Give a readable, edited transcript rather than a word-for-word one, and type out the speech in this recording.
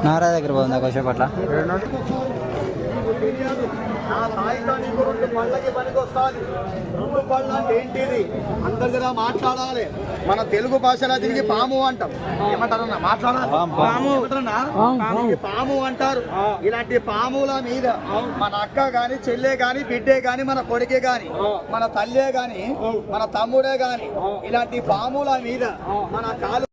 నారా దగ్గర పోతుందా కొంచెం అట్లా ఏంటిది అందరి దగ్గర మాట్లాడాలి. మన తెలుగు భాషలో దీనికి పాము అంటాం. ఏమంటారన్నా మాట్లాడాలి, పాము అంటారు. ఇలాంటి పాముల మీద మన అక్క గాని, చెల్లె గాని, బిడ్డే గాని, మన కొడుకే గాని, మన తల్లే గాని, మన తమ్ముడే గాని, ఇలాంటి పాముల మీద మన కాలు